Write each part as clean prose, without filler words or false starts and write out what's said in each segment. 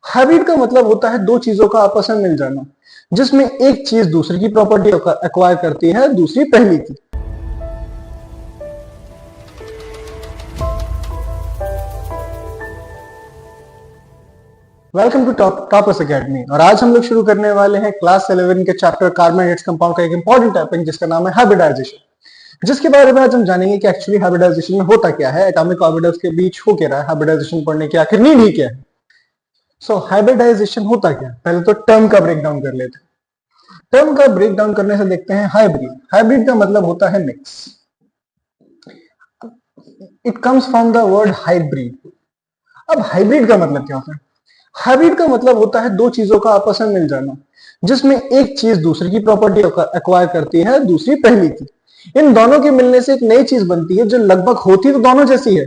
Hybrid का मतलब होता है दो चीजों का आपस में मिल जाना, जिसमें एक चीज दूसरी की प्रॉपर्टी एक्वायर करती है, दूसरी पहली की। Welcome to toppers academy. और आज हम लोग शुरू करने वाले हैं क्लास 11 के चैप्टर कार्बन एट्स कंपाउंड का एक इंपॉर्टेंट टॉपिक जिसका नाम है हाइब्रिडाइजेशन, जिसके बारे में आज हम जानेंगे कि एक्चुअली हाइब्रिडाइजेशन में होता क्या है, एटॉमिक ऑर्बिटल्स के बीच हो क्या रहा है, हाइब्रिडाइजेशन पढ़ने की आखिर नीड ही क्या है। सो हाइब्रिडाइजेशन होता क्या, पहले तो टर्म का ब्रेक डाउन कर लेते हैं। टर्म का ब्रेक डाउन करने से देखते हैं हाइब्रिड। हाइब्रिड का मतलब होता है mix. It comes from the word hybrid. अब हाइब्रिड का मतलब क्या होता है? हाइब्रिड का मतलब होता है दो चीजों का आपस में मिल जाना, जिसमें एक चीज दूसरी की प्रॉपर्टी एक्वायर करती है, दूसरी पहली की। इन दोनों के मिलने से एक नई चीज बनती है जो लगभग होती तो दोनों जैसी है,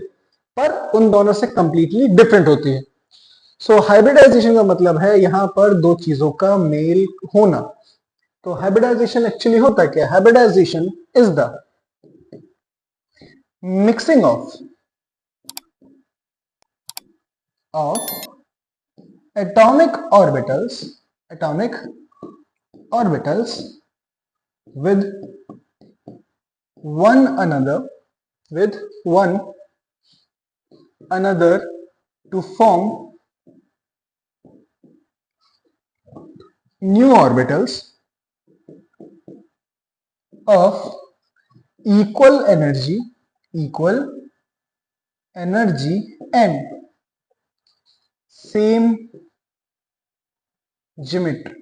पर उन दोनों से कंप्लीटली डिफरेंट होती है। सो हाइब्रिडाइजेशन का मतलब है यहां पर दो चीजों का मेल होना। तो हाइब्रिडाइजेशन एक्चुअली होता क्या है? Hybridization is the mixing of atomic orbitals with one another to form new orbitals of equal energy and same geometry.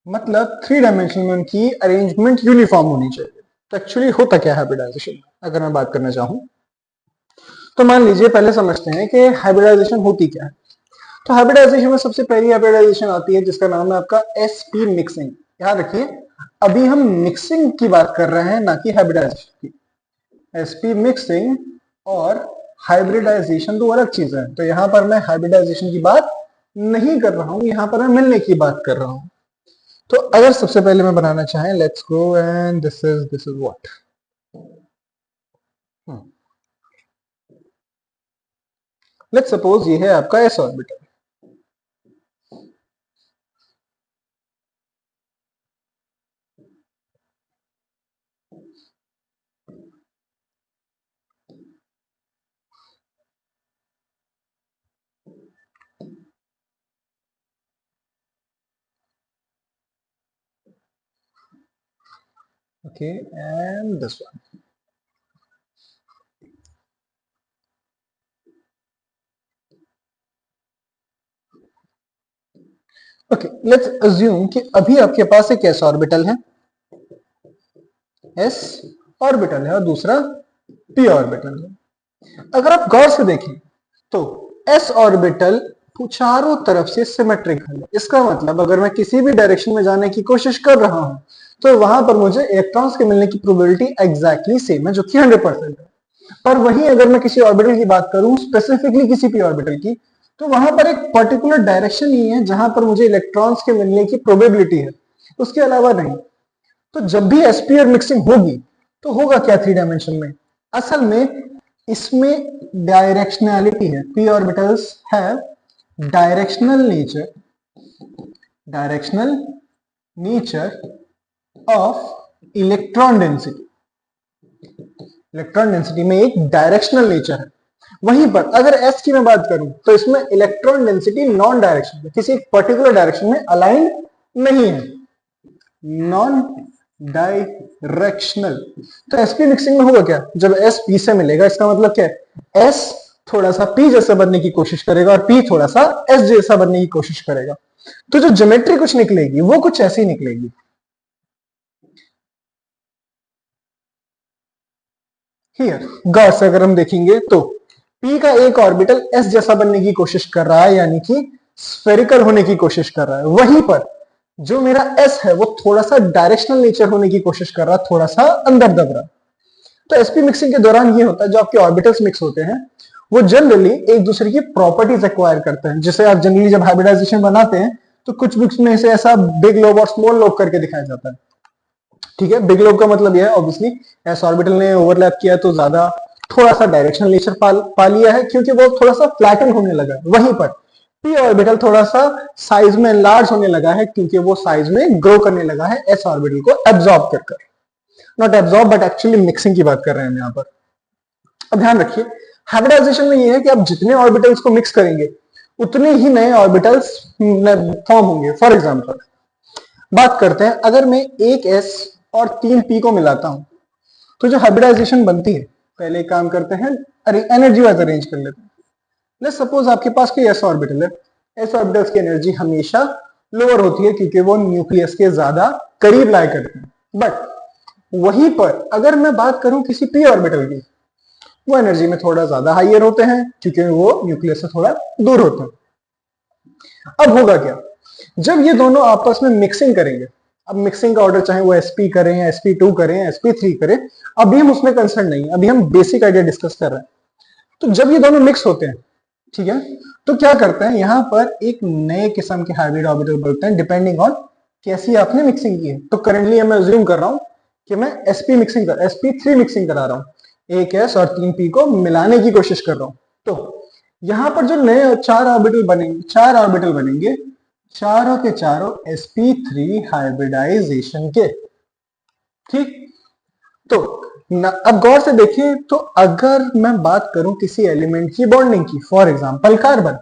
मतलब थ्री डायमेंशन में उनकी अरेंजमेंट यूनिफॉर्म होनी चाहिए। तो एक्चुअली होता क्या है हाइब्रिडाइजेशन? अगर मैं बात करना चाहूं तो मान लीजिए, पहले समझते हैं कि हाइब्रिडाइजेशन होती क्या है। तो हाइब्रिडाइजेशन में सबसे पहली हाइब्रिडाइजेशन आती है जिसका नाम है आपका एसपी मिक्सिंग। याद रखिए, अभी हम मिक्सिंग की बात कर रहे हैं, ना कि हाइब्रिडाइजेशन की। एसपी मिक्सिंग और हाइब्रिडाइजेशन दो अलग चीजें हैं। तो यहां पर मैं हाइब्रिडाइजेशन की बात नहीं कर रहा हूं, यहां पर मैं मिलने की बात कर रहा हूं। तो अगर सबसे पहले मैं बनाना चाहें, let's go and this is what. Let's suppose ये है आपका S orbital. Okay, and this one. Okay, let's assume कि अभी आपके पास एक s ऑर्बिटल है, s ऑर्बिटल है, और दूसरा p ऑर्बिटल है। अगर आप गौर से देखें तो s ऑर्बिटल चारों तरफ से सिमेट्रिकल है। इसका मतलब अगर मैं किसी भी डायरेक्शन में जाने की कोशिश कर रहा हूं तो वहां पर मुझे इलेक्ट्रॉन्स के मिलने की प्रोबेबिलिटी एग्जैक्टली सेम है, जो कि 100% है। पर वहीं अगर मैं किसी ऑर्बिटल की बात करूं, स्पेसिफिकली किसी p ऑर्बिटल की, तो वहां पर एक पर्टिकुलर डायरेक्शन ही है जहां पर मुझे इलेक्ट्रॉन्स के मिलने की प्रोबेबिलिटी है, उसके अलावा नहीं। तो जब भी sp और मिक्सिंग होगी तो होगा क्या थ्री डायमेंशन में? असल में इसमें डायरेक्शनैलिटी है। p orbitals have directional nature of electron density. Electron density में एक डायरेक्शनल नेचर है। वहीं पर अगर s की मैं बात करूं तो इसमें इलेक्ट्रॉन डेंसिटी नॉन डायरेक्शनल, किसी एक पर्टिकुलर डायरेक्शन में अलाइन नहीं है, नॉन डायरेक्शनल। तो sp मिक्सिंग में होगा क्या? जब s p से मिलेगा, इसका मतलब क्या है? s थोड़ा सा p जैसा बनने की कोशिश करेगा और p थोड़ा सा s जैसा बनने की कोशिश करेगा। तो जो ज्योमेट्री कुछ निकलेगी वो कुछ ऐसी निकलेगी। हियर गौर से अगर हम देखेंगे तो p का एक ऑर्बिटल s जैसा बनने की कोशिश कर रहा है, यानी कि स्फेरिकल होने की कोशिश कर रहा है। वहीं पर जो मेरा s है वो थोड़ा सा डायरेक्शनल नेचर होने की कोशिश कर रहा है, थोड़ा सा अंदर दब रहा। तो एसपी मिक्सिंग के दौरान ये होता है, जो आपके ऑर्बिटल्स मिक्स होते हैं वो जनरली एक दूसरे की प्रॉपर्टीज एक्वायर करते हैं। जैसे आप जनरली जब हाइब्रिडाइजेशन बनाते हैं तो कुछ बुक्स में इसे ऐसा बिग लोब और स्मॉल लोब करके दिखाया जाता है। ठीक है, बिग लोब का मतलब यह है ऑब्वियसली एस ऑर्बिटल ने ओवरलैप किया तो ज्यादा थोड़ा सा डायरेक्शनल नेचर पा लिया है, क्योंकि वो थोड़ा सा फ्लैटन होने लगा है। वहीं पर पी ऑर्बिटल थोड़ा सा साइज में लार्ज होने लगा है क्योंकि वो साइज में ग्रो करने लगा है एस ऑर्बिटल को एब्जॉर्ब कर। Not absorb but actually mixing की बात कर रहे हैं हम यहाँ पर। अब ध्यान रखिए हाइब्रिडाइजेशन में ये है कि आप जितने ऑर्बिटल्स को मिक्स करेंगे उतने ही नए ऑर्बिटल्स फॉर्म होंगे। फॉर एग्जाम्पल बात करते हैं, अगर मैं एक एस और 3 पी को मिलाता हूं तो जो हाइब्रिडाइजेशन बनती है, पहले एक काम करते हैं, अरे एनर्जी वाइज अरेंज कर लेते हैं। लेट्स सपोज आपके पास कोई एस ऑर्बिटल है, एस ऑर्बिटल्स की एनर्जी हमेशा लोअर होती है क्योंकि वो न्यूक्लियस के ज्यादा करीब लाई करते हैं। बट वहीं पर अगर मैं बात करूं किसी पी ऑर्बिटल की, वो एनर्जी में थोड़ा ज्यादा हाइयर होते हैं क्योंकि वो न्यूक्लियस से थोड़ा दूर होते हैं। अब होगा क्या, जब ये दोनों आपस में मिक्सिंग करेंगे, अब मिक्सिंग का ऑर्डर चाहे वो sp करें या sp2 करें या sp3 करें, अभी हम उसमें कंसर्न नहीं है, अभी हम बेसिक आइडिया डिस्कस कर रहे हैं। तो जब ये दोनों मिक्स होते हैं, ठीक है, तो क्या करते हैं, यहां पर एक नए किस्म के हाइब्रिड ऑर्बिटल बनते हैं डिपेंडिंग ऑन कैसी आपने मिक्सिंग की है। तो करंटली मैं अज्यूम कर रहा हूं कि मैं sp3 मिक्सिंग करा रहा हूं, एक s और 3 p को मिलाने की कोशिश कर रहा हूं। तो यहां पर जो नए 4 ऑर्बिटल बनेंगे, चारों के चारों sp3 हाइब्रिडाइजेशन के। ठीक, तो अब गौर से देखिए, तो अगर मैं बात करूं किसी एलिमेंट की बॉन्डिंग की, फॉर एग्जांपल कार्बन,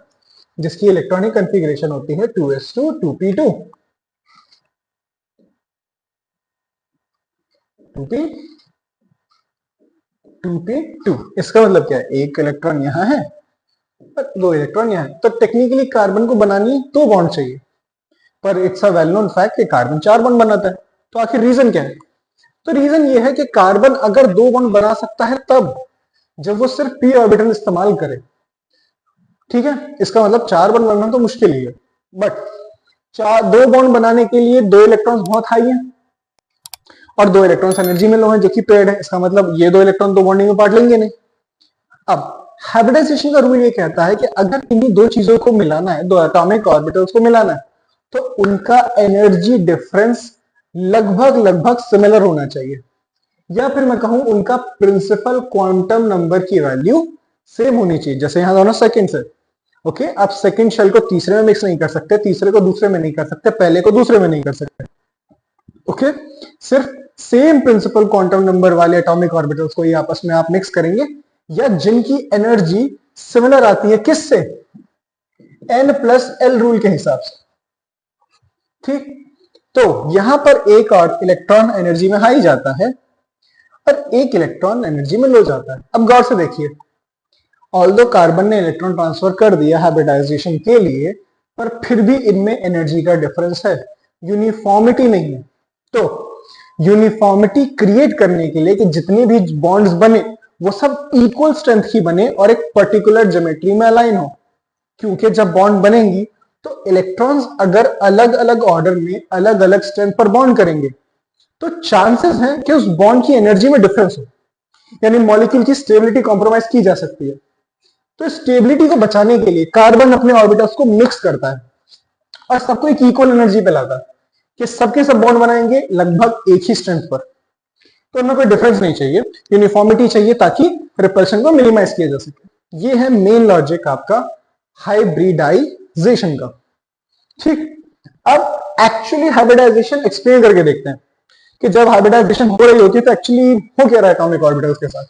जिसकी इलेक्ट्रॉनिक कॉन्फ़िगरेशन होती है 2s2 2p2 2p2, इसका मतलब क्या है, एक इलेक्ट्रॉन यहां है और 2 इलेक्ट्रॉन यहां है। तो टेक्निकली कार्बन को बनानी 2 बॉन्ड चाहिए, पर it's a well known fact कि कार्बन 4 बॉन्ड बनाता है। तो आखिर रीजन क्या है, तो रीजन ये है कि कार्बन अगर 2 बॉन्ड बना सकता है तब जब वो सिर्फ p ऑर्बिटल इस्तेमाल करे। ठीक है, इसका मतलब 4 बॉन्ड बनना तो मुश्किल ही है, बट 2 बॉन्ड बनाने के लिए 2 इलेक्ट्रॉन्स बहुत हाई है और 2 इलेक्ट्रॉन्स एनर्जी में लो है जो कि पेड है। इसका मतलब ये 2 इलेक्ट्रॉन तो बॉन्डिंग में पार्ट लेंगे नहीं। अब हाइब्रिडाइजेशन का रूल ये कहता है कि अगर इन्हीं 2 चीजों को मिलाना है, 2 एटॉमिक ऑर्बिटल्स को मिलाना है, तो उनका एनर्जी डिफरेंस लगभग सिमिलर होना चाहिए, या फिर मैं कहूं उनका प्रिंसिपल क्वांटम नंबर की वैल्यू सेम होनी चाहिए। जैसे यहां दोनों सेकंड्स है, ओके, आप सेकंड शेल को तीसरे में मिक्स नहीं कर सकते, तीसरे को दूसरे में नहीं कर सकते, पहले को दूसरे में नहीं कर सकते। ओके, सिर्फ सेम प्रिंसिपल क्वांटम नंबर वाले एटॉमिक ऑर्बिटल्स को ही आपस में आप मिक्स करेंगे, या जिनकी एनर्जी सिमिलर आती है, किससे, n+l रूल के हिसाब से। ठीक, तो यहां पर एक और इलेक्ट्रॉन एनर्जी में हाई जाता है और एक इलेक्ट्रॉन एनर्जी में लो जाता है। अब गौर से देखिए, ऑल्दो कार्बन ने इलेक्ट्रॉन ट्रांसफर कर दिया हाइब्रिडाइजेशन के लिए, पर फिर भी इनमें एनर्जी का डिफरेंस है, यूनिफॉर्मिटी नहीं है। तो यूनिफॉर्मिटी क्रिएट करने के लिए कि जितने भी बॉन्ड्स बने वो सब इक्वल स्ट्रेंथ की बने और एक पर्टिकुलर ज्योमेट्री में अलाइन हो, क्योंकि जब बॉन्ड बनेंगी तो इलेक्ट्रॉन्स अगर अलग अलग ऑर्डर में अलग अलग स्ट्रेंथ पर बॉन्ड करेंगे तो चांसेस हैं कि उस बॉन्ड की एनर्जी में डिफरेंस हो, यानी मॉलिक्यूल की स्टेबिलिटी कॉम्प्रोमाइज की जा सकती है। तो स्टेबिलिटी को बचाने के लिए कार्बन अपने ऑर्बिटल्स को मिक्स करता है और सबको एक इक्वल एनर्जी पे लाता है कि सबके सब बॉन्ड बनाएंगे लगभग एक ही स्ट्रेंथ पर। तो उनमें कोई डिफरेंस नहीं चाहिए, यूनिफॉर्मिटी चाहिए ताकि रिपल्शन को मिनिमाइज किया जा सके। ये है मेन लॉजिक आपका हाइब्रिडाइजेशन का। ठीक, अब एक्चुअली हाइब्रिडाइजेशन एक्सप्लेन करके देखते हैं कि जब हाइब्रिडाइजेशन हो रही होती है तो एक्चुअली हो क्या रहा है एटॉमिक ऑर्बिटल्स के साथ।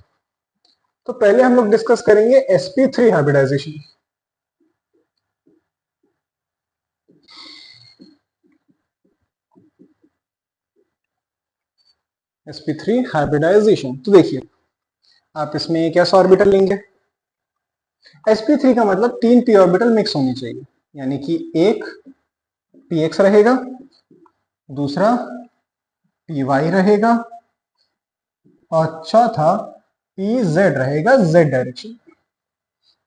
तो पहले हम लोग डिस्कस करेंगे sp3 हाइब्रिडाइजेशन। sp3 हाइब्रिडाइजेशन, तो देखिए आप इसमें एक s ऑर्बिटल लेंगे, sp3 का मतलब 3 p ऑर्बिटल मिक्स होनी चाहिए, यानी कि एक px रहेगा, दूसरा py रहेगा और चौथा pz रहेगा z डायरेक्शन।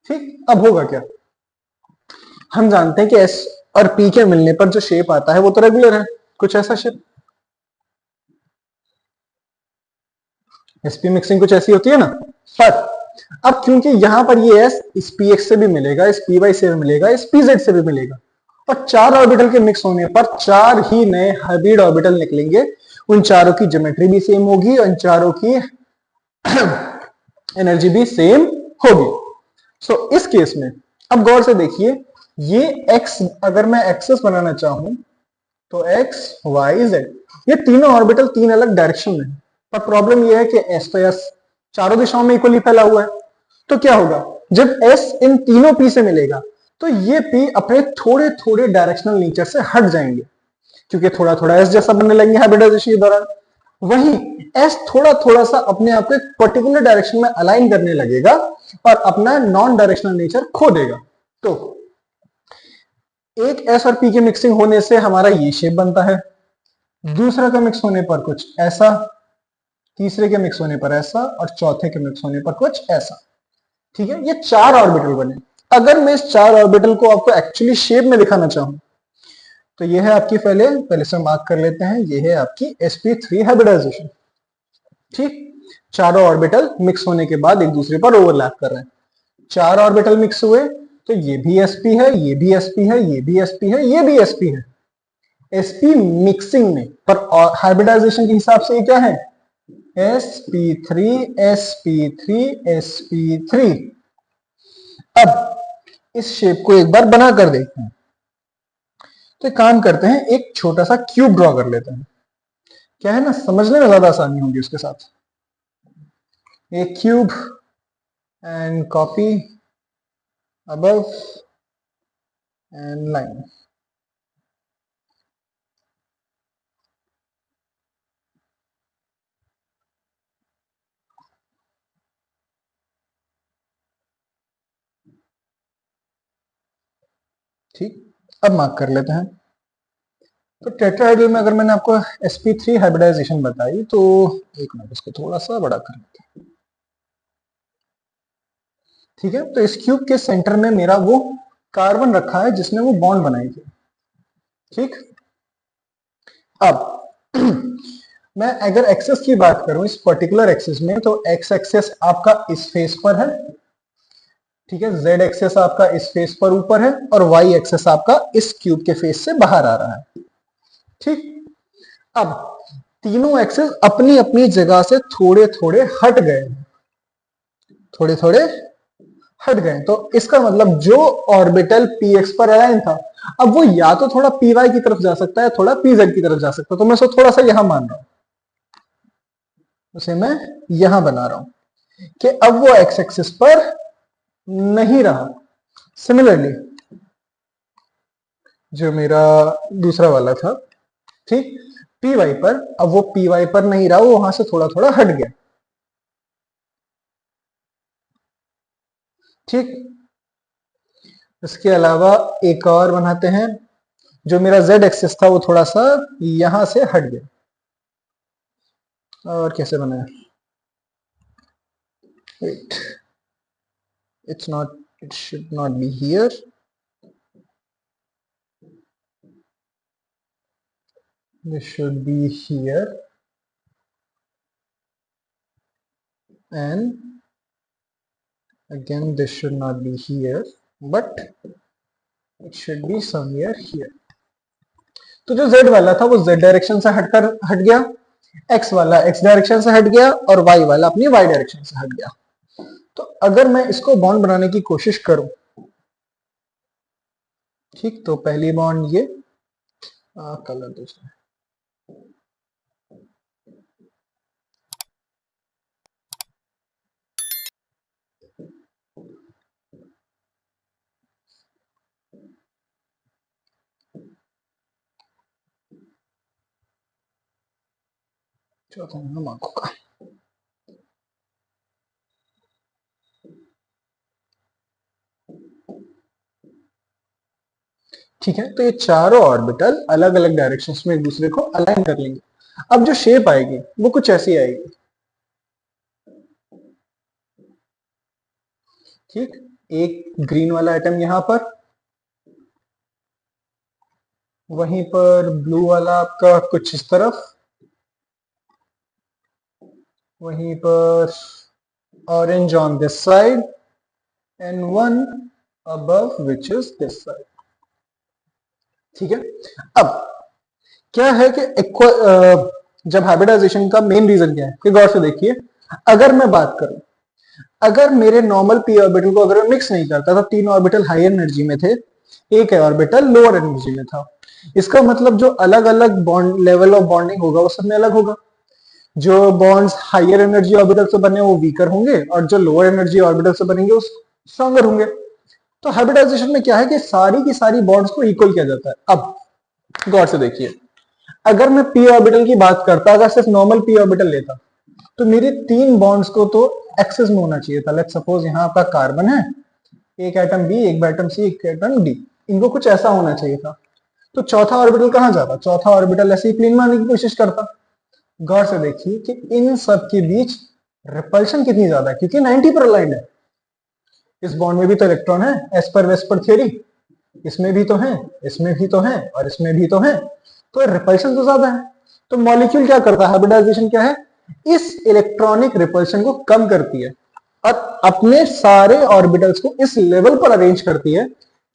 ठीक, अब होगा क्या, हम जानते हैं कि s और p के मिलने पर जो शेप आता है वो तो रेगुलर है, कुछ ऐसा शेप। sp मिक्सिंग कुछ ऐसी होती है ना, पर अब क्योंकि यहां पर ये s इस px से भी मिलेगा, इस py से भी मिलेगा, इस pz से भी मिलेगा, और 4 ऑर्बिटल के मिक्स होने पर 4 ही नए हाइब्रिड ऑर्बिटल निकलेंगे। उन चारों की ज्योमेट्री भी सेम होगी और इन चारों की एनर्जी भी सेम होगी। सो इस केस में अब गौर से देखिए, ये x अगर मैं एक्सेस बनाना चाहूं तो x y z ये तीनों ऑर्बिटल तीन अलग डायरेक्शन में है, पर प्रॉब्लम ये है कि s तो s चारों दिशाओं में इक्वली फैला हुआ है। तो क्या होगा, जब s इन तीनों p से मिलेगा तो ये p अपने थोड़े थोड़े डायरेक्शनल नेचर से हट जाएंगे, क्योंकि थोड़ा थोड़ा s जैसा बनने लगेंगे हाइब्रिडाइजेशन के दौरान। वहीं s थोड़ा थोड़ा सा अपने आप को एक पर्टिकुलर डायरेक्शन में अलाइन करने लगेगा और अपना नॉन डायरेक्शनल नेचर खो देगा। तो एक s और p की मिक्सिंग होने से हमारा ये शेप बनता है, दूसरा का मिक्स होने पर कुछ ऐसा, तीसरे के मिक्स होने पर ऐसा और चौथे के मिक्स होने पर कुछ ऐसा। ठीक है, ये चार ऑर्बिटल बने। अगर मैं इस चार ऑर्बिटल को आपको एक्चुअली शेप में दिखाना चाहूं तो ये है आपकी, पहले से मार्क कर लेते हैं, ये है आपकी sp3 हाइब्रिडाइजेशन। ठीक, चारों ऑर्बिटल मिक्स होने के बाद एक दूसरे पर ओवरलैप कर रहे हैं। चार ऑर्बिटल मिक्स हुए तो ये भी sp है, ये भी sp है, ये भी sp है, ये भी sp है। sp मिक्सिंग में, पर हाइब्रिडाइजेशन के हिसाब से ये क्या है, sp3 sp3 sp3। अब इस शेप को एक बार बना कर देखते हैं। तो एक काम करते हैं, एक छोटा सा क्यूब ड्रॉ कर लेते हैं, क्या है ना, समझने में ज्यादा आसानी होगी उसके साथ। एक cube and copy above and line. ठीक, अब मार्क कर लेते हैं। तो टेट्राहेड्रल में अगर मैंने आपको sp3 हाइब्रिडाइजेशन बताई तो एक मिनट इसको थोड़ा सा बड़ा कर लेते हैं। ठीक है, तो इस क्यूब के सेंटर में मेरा वो कार्बन रखा है जिसने वो बॉन्ड बनाई थी। ठीक, अब मैं अगर एक्सेस की बात करूं इस पर्टिकुलर एक्सेस में, तो एक्स एक्सेस आपका इस फेस पर है, ठीक है, जेड एक्सेस आपका इस फेस पर ऊपर है और वाई एक्सेस आपका इस क्यूब के फेस से बाहर आ रहा है। ठीक, अब तीनों एक्सेस अपनी अपनी जगह से थोड़े थोड़े हट गए, थोड़े थोड़े हट गए। तो इसका मतलब जो ऑर्बिटल px पर अलाइन था, अब वो या तो थोड़ा py की तरफ जा सकता है, थोड़ा pz की तरफ जा सकता है। तो मैं उसको थोड़ा सा यहां मान रहा हूं, उसे मैं यहां बना रहा हूं कि अब वो एक्स एक्सिस पर नहीं रहा। सिमिलरली जो मेरा दूसरा वाला था, ठीक, py पर, अब वो py पर नहीं रहा, वो वहां से थोड़ा थोड़ा हट गया। ठीक, इसके अलावा एक और बनाते हैं, जो मेरा z एक्सिस था वो थोड़ा सा यहां से हट गया। और कैसे बनाया, wait, it's not, it should not be here, this should be here and again this should not be here but it should be somewhere here। तो जो z वाला था वो z डायरेक्शन से हटकर हट गया, x वाला x डायरेक्शन से हट गया और y वाला अपनी y डायरेक्शन से हट गया। तो अगर मैं इसको बॉन्ड बनाने की कोशिश करूं, ठीक, तो पहली बॉन्ड ये कलर दूसरा, चौथा नाम आंखों का। ठीक है, तो ये चारों ऑर्बिटल अलग अलग डायरेक्शंस में एक दूसरे को अलाइन कर लेंगे। अब जो शेप आएगी वो कुछ ऐसी आएगी। ठीक, एक ग्रीन वाला एटम यहां पर, वहीं पर ब्लू वाला आपका कुछ इस तरफ, वहीं पर orange on this side and one above which is this side. ठीक है, अब क्या है कि जब हाइब्रिडाइजेशन का मेन रीजन क्या है कि गौर से देखिए, अगर मैं बात करूं, अगर मेरे नॉर्मल पी ऑर्बिटल को अगर मैं मिक्स नहीं करता तो तीन ऑर्बिटल हाई एनर्जी में थे, एक ऑर्बिटल लोअर एनर्जी में था। इसका मतलब जो अलग अलग बॉन्ड लेवल ऑफ बॉन्डिंग होगा वो सब में अलग होगा। जो बॉन्ड्स हायर एनर्जी ऑर्बिटल से बने वो वीकर होंगे और जो लोअर एनर्जी ऑर्बिटल से बनेंगे वो स्ट्रॉन्गर होंगे। तो हाइब्रिडाइजेशन में क्या है कि सारी की सारी बॉन्ड्स को इक्वल किया जाता है। अब गौर से देखिए, अगर मैं पी ऑर्बिटल की बात करता, अगर सिर्फ नॉर्मल पी ऑर्बिटल लेता, तो मेरे तीन बॉन्ड्स को तो एक्सेस में होना चाहिए था। लेट्स सपोज यहाँ आपका कार्बन है, एक एटम बी, एक एटम सी, एक एटम डी, इनको कुछ ऐसा होना चाहिए था। तो चौथा ऑर्बिटल कहाँ जाता? चौथा ऑर्बिटल ऐसे ही प्लेन में आने की कोशिश करता। गौर से देखिए कि इन सब के बीच रिपल्शन कितनी ज्यादा है, क्योंकि 90 पर अलाइंड है। इस बॉन्ड में भी तो इलेक्ट्रॉन है एज पर वेस्पर थ्योरी, इसमें भी तो है, इसमें भी तो है और इसमें भी तो है, तो रिपल्शन तो ज्यादा है। तो मॉलिक्यूल क्या करता है? हाइब्रिडाइजेशन क्या है? इस इलेक्ट्रॉनिक रिपल्शन को कम करती है और अपने सारे ऑर्बिटल्स को इस लेवल पर अरेंज करती है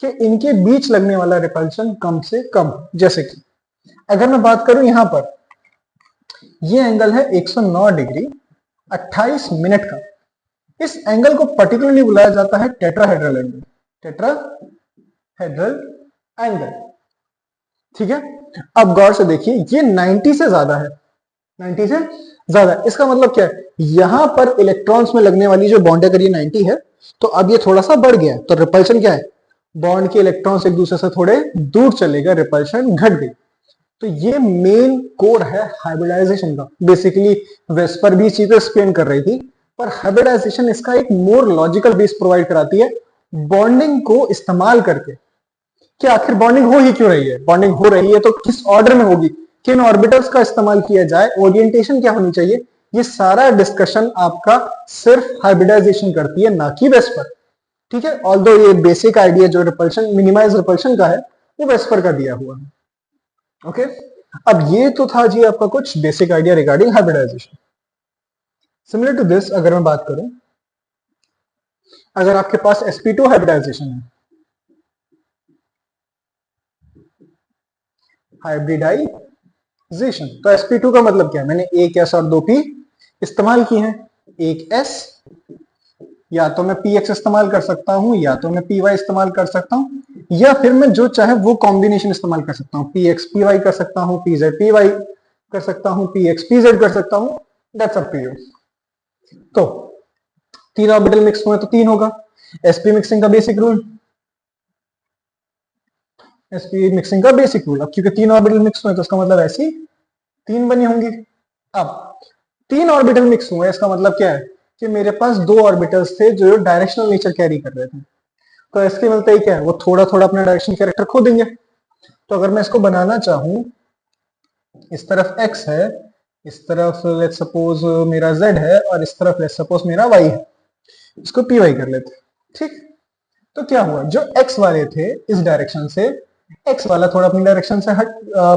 कि इनके बीच लगने वाला रिपल्शन कम से कम। जैसे कि अगर मैं बात करूं यहां पर, ये एंगल है 109 डिग्री 28 मिनट का। इस एंगल को पर्टिकुलरली बुलाया जाता है टेट्राहेड्रल एंगल। टेट्राहेड्रल एंगल, ठीक है। अब गौर से देखिए, ये 90 से ज्यादा है, 90 से ज्यादा। इसका मतलब क्या है? यहां पर इलेक्ट्रॉन्स में लगने वाली जो बॉन्ड अगर ये 90 है, तो अब ये थोड़ा सा बढ़ गया है, तो रिपल्शन क्या है? बॉन्ड के इलेक्ट्रॉन्स एक दूसरे से थोड़े दूर चलेगा, रिपल्शन घट गई। तो ये मेन कोर है हाइब्रिडाइजेशन का। बेसिकली वेस्पर भी चीजें एक्सप्लेन कर रही थी, पर हाइब्रिडाइजेशन इसका एक मोर लॉजिकल बेस प्रोवाइड कराती है बॉन्डिंग को इस्तेमाल करके, कि आखिर बॉन्डिंग हो ही क्यों रही है, बॉन्डिंग हो रही है तो किस ऑर्डर में होगी, किन ऑर्बिटल्स का इस्तेमाल किया जाए, ओरिएंटेशन क्या होनी चाहिए। ये सारा डिस्कशन आपका सिर्फ हाइब्रिडाइजेशन करती है, ना कि वेस्पर, ठीक है। ऑल्दो ये बेसिक आइडिया जो रिपल्शन, मिनिमाइज रिपल्शन का है, वो वेस्पर का दिया हुआ है। ओके, अब ये तो था जी आपका कुछ basic idea regarding hybridization. Similar to this अगर मैं बात करूं, अगर आपके पास sp2 हाइब्रिडाइजेशन है, हाइब्रिडाइजेशन, तो sp2 का मतलब क्या है? मैंने एक s और दो p इस्तेमाल किए हैं। एक s, या तो मैं px इस्तेमाल कर सकता हूं, या तो मैं py इस्तेमाल कर सकता हूं, या फिर मैं जो चाहे वो कॉम्बिनेशन इस्तेमाल कर सकता हूं। px py कर सकता हूं, pz py कर सकता हूं, px pz कर सकता हूं, दैट्स अप टू यू। तो तीन ऑर्बिटल मिक्स हुए तो तीन होगा। sp मिक्सिंग का बेसिक रूल, sp मिक्सिंग का बेसिक रूल, अब क्योंकि तीन ऑर्बिटल मिक्स हुए तो इसका मतलब ऐसी तीन बनी होंगी। अब तीन ऑर्बिटल मिक्स हुए, इसका मतलब क्या है कि मेरे पास दो ऑर्बिटल्स थे जो डायरेक्शनल नेचर कैरी कर रहे थे, तो इसके मिलते ही क्या है, वो थोड़ा थोड़ा अपना डायरेक्शन कैरेक्टर खो देंगे। तो अगर मैं इसको बनाना चाहूं, इस तरफ x है, इस तरफ लेट्स सपोज मेरा z है, और इस तरफ लेट्स सपोज मेरा y है, इसको py कर लेते हैं, ठीक। तो क्या हुआ, जो x वाले थे इस डायरेक्शन से, x वाला थोड़ा अपनी डायरेक्शन से हट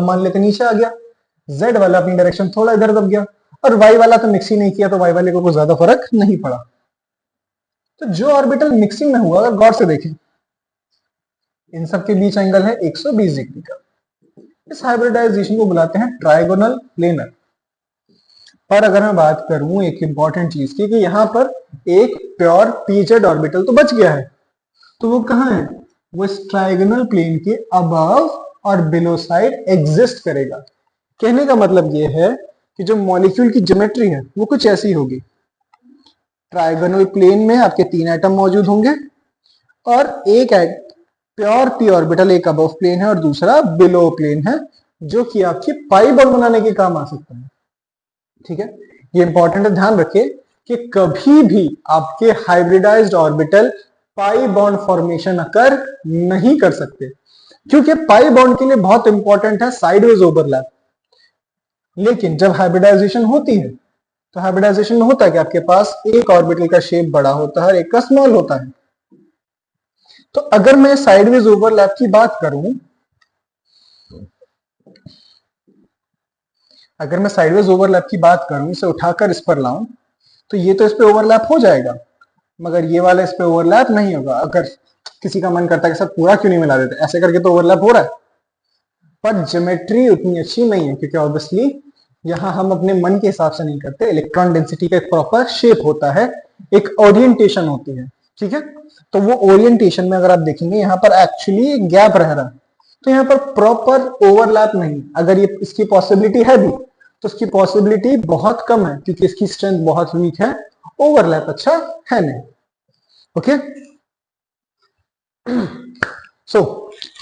मान लेते नीचे आ गया, z वाला अपनी डायरेक्शन थोड़ा इधर दब गया, और y वाला तो मिक्स ही नहीं किया, तो y वाले को कुछ ज्यादा फर्क नहीं पड़ा। तो जो ऑर्बिटल मिक्सिंग में हुआ, अगर गौर से देखें, इन सब के बीच एंगल है 120 डिग्री का। इस हाइब्रिडाइजेशन को बुलाते हैं ट्राइगोनल प्लेनर। पर अगर मैं बात करूं एक इंपॉर्टेंट चीज की, कि यहां पर एक प्योर pz ऑर्बिटल तो बच गया है, तो वो कहां है? वो इस ट्राइगोनल प्लेन के अबव और बिलो साइड एग्जिस्ट करेगा। कहने का मतलब ये है कि जो मॉलिक्यूल की ज्योमेट्री है वो कुछ ऐसी होगी। ट्राइगोनल प्लेन में आपके तीन एटम मौजूद होंगे, और एक प्योर p ऑर्बिटल एक अबव प्लेन है और दूसरा बिलो प्लेन है, जो कि आपकी पाई बॉन्ड बनाने के काम आ सकता है, ठीक है। ये इंपॉर्टेंट है, ध्यान रखिए कि कभी भी आपके hybridised orbital pi bond formation occur नहीं कर सकते, क्योंकि पाई बॉन्ड के लिए बहुत इंपॉर्टेंट है साइडवेज ओवरलैप। लेकिन जब हाइब्रिडाइजेशन होती है, तो हाइब्रिडाइजेशन में होता है कि आपके पास एक ऑर्बिटल का शेप बड़ा होता है, एक का स्मॉल होता है। तो अगर मैं साइडवेज ओवरलैप की बात करूं, अगर मैं साइडवेज ओवरलैप की बात करूं, इसे उठाकर इस पर लाऊं, तो ये तो इस पे ओवरलैप हो जाएगा, मगर ये वाला इस पे ओवरलैप नहीं होगा। अगर किसी का मन करता है कि सर पूरा क्यों नहीं मिला देते, ऐसे करके तो ओवरलैप हो रहा है, पर ज्योमेट्री उतनी अच्छी नहीं है, क्योंकि ऑब्वियसली यहां हम अपने मन के हिसाब से नहीं करते। इलेक्ट्रॉन डेंसिटी का एक प्रॉपर शेप होता है, एक ओरिएंटेशन होती है, ठीक है, तो वो ओरिएंटेशन में अगर आप देखेंगे यहाँ पर एक्चुअली गैप रह रहा है, तो यहाँ पर प्रॉपर ओवरलैप नहीं। अगर ये इसकी पॉसिबिलिटी है भी तो उसकी पॉसिबिलिटी बहुत कम है क्योंकि इसकी स्ट्रेंथ बहुत वीक है, ओवरलैप अच्छा है नहीं। Okay, so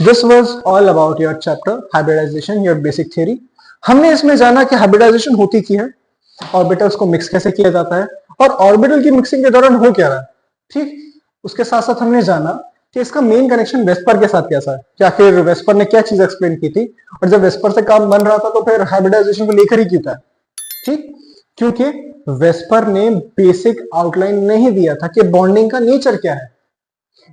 this was all about your chapter hybridization, your basic theory. हमने इसमें जाना कि हाइब्रिडाइजेशन होती क्या है, ऑर्बिटल्स को मिक्स कैसे किया जाता है, और ऑर्बिटल की मिक्सिंग के दौरान हो क्या रहा है। ठीक, उसके साथ साथ हमने जाना कि इसका मेन कनेक्शन वेस्पर के साथ कैसा है, कि आखिर वेस्पर ने क्या चीज एक्सप्लेन की थी, और जब वेस्पर से काम बन रहा था तो फिर हाइब्रिडाइजेशन को लेकर ही की था। ठीक, क्योंकि वेस्पर ने बेसिक आउटलाइन नहीं दिया था कि बॉन्डिंग का नेचर क्या है,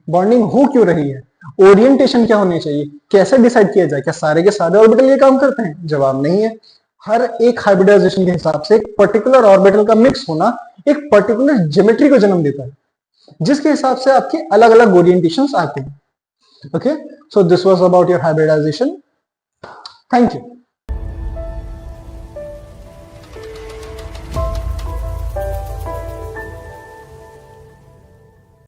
बॉन्डिंग हो क्यों रही है, ओरिएंटेशन क्या होनी चाहिए, कैसे डिसाइड किया जाए, क्या सारे के सारे ऑर्बिटल ये काम करते हैं, जवाब नहीं है। हर एक हाइब्रिडाइजेशन के हिसाब से एक पर्टिकुलर ऑर्बिटल का मिक्स होना एक पर्टिकुलर ज्योमेट्री को जन्म देता है, जिसके हिसाब से आपके अलग अलग ओरिएंटेशंस आते हैं। Okay, so this was about your hybridization. Thank you.